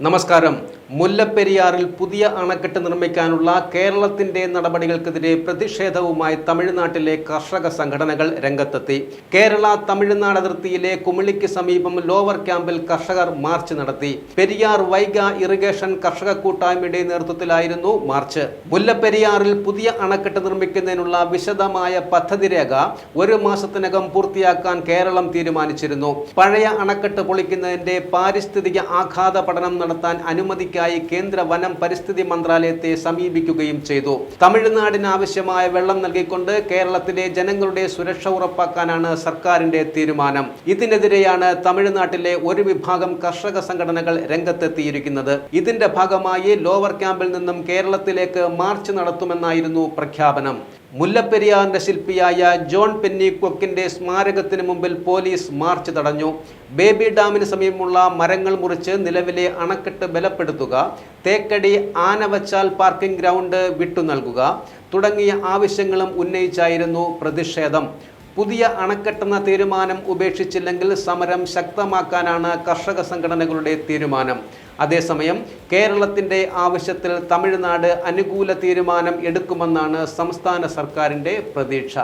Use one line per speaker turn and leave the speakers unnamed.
നമസ്കാരം. മുല്ലപ്പെരിയാറിൽ പുതിയ അണക്കെട്ട് നിർമ്മിക്കാനുള്ള കേരളത്തിന്റെ നടപടികൾക്കെതിരെ പ്രതിഷേധവുമായി തമിഴ്നാട്ടിലെ കർഷക സംഘടനകൾ രംഗത്തെത്തി. കേരള തമിഴ്നാട് അതിർത്തിയിലെ കുമിളിക്ക് സമീപം ലോവർ ക്യാമ്പിൽ കർഷകർ മാർച്ച് നടത്തി. പെരിയാർ വൈഗ ഇറിഗേഷൻ കർഷക കൂട്ടായ്മയുടെ നേതൃത്വത്തിലായിരുന്നു മാർച്ച്. മുല്ലപ്പെരിയാറിൽ പുതിയ അണക്കെട്ട് നിർമ്മിക്കുന്നതിനുള്ള വിശദമായ പദ്ധതി രേഖ 1 മാസത്തിനകം പൂർത്തിയാക്കാൻ കേരളം തീരുമാനിച്ചിരുന്നു. പഴയ അണക്കെട്ട് പൊളിക്കുന്നതിന്റെ പാരിസ്ഥിതിക ആഘാത പഠനം നടത്താൻ അനുമതിക്കായി കേന്ദ്ര വനം പരിസ്ഥിതി മന്ത്രാലയത്തെ സമീപിക്കുകയും ചെയ്തു. തമിഴ്നാടിന് ആവശ്യമായ വെള്ളം നൽകിക്കൊണ്ട് കേരളത്തിലെ ജനങ്ങളുടെ സുരക്ഷ ഉറപ്പാക്കാനാണ് സർക്കാരിന്റെ തീരുമാനം. ഇതിനെതിരെയാണ് തമിഴ്നാട്ടിലെ ഒരു വിഭാഗം കർഷക സംഘടനകൾ രംഗത്തെത്തിയിരിക്കുന്നത്. ഇതിന്റെ ഭാഗമായി ലോവർ ക്യാമ്പിൽ നിന്നും കേരളത്തിലേക്ക് മാർച്ച് നടത്തുമെന്നായിരുന്നു പ്രഖ്യാപനം. മുല്ലപ്പെരിയാറിന്റെ ശില്പിയായ ജോൺ പെന്നിക്വക്കിന്റെ സ്മാരകത്തിന് മുമ്പിൽ പോലീസ് മാർച്ച് തടഞ്ഞു. ബേബി ഡാമിന് സമീപമുള്ള മരങ്ങൾ മുറിച്ച് നിലവിലെ അണക്കെട്ട് ബലപ്പെടുത്തുക, തേക്കടി ആനവച്ചാൽ പാർക്കിംഗ് ഗ്രൗണ്ട് വിട്ടു നൽകുക തുടങ്ങിയ ആവശ്യങ്ങളും ഉന്നയിച്ചായിരുന്നു പ്രതിഷേധം. പുതിയ അണക്കെട്ടെന്ന തീരുമാനം ഉപേക്ഷിച്ചില്ലെങ്കിൽ സമരം ശക്തമാക്കാനാണ് കർഷക സംഘടനകളുടെ തീരുമാനം. അതേസമയം കേരളത്തിന്റെ ആവശ്യത്തിൽ തമിഴ്നാട് അനുകൂല തീരുമാനം എടുക്കുമെന്നാണ് സംസ്ഥാന സർക്കാരിന്റെ പ്രതീക്ഷ.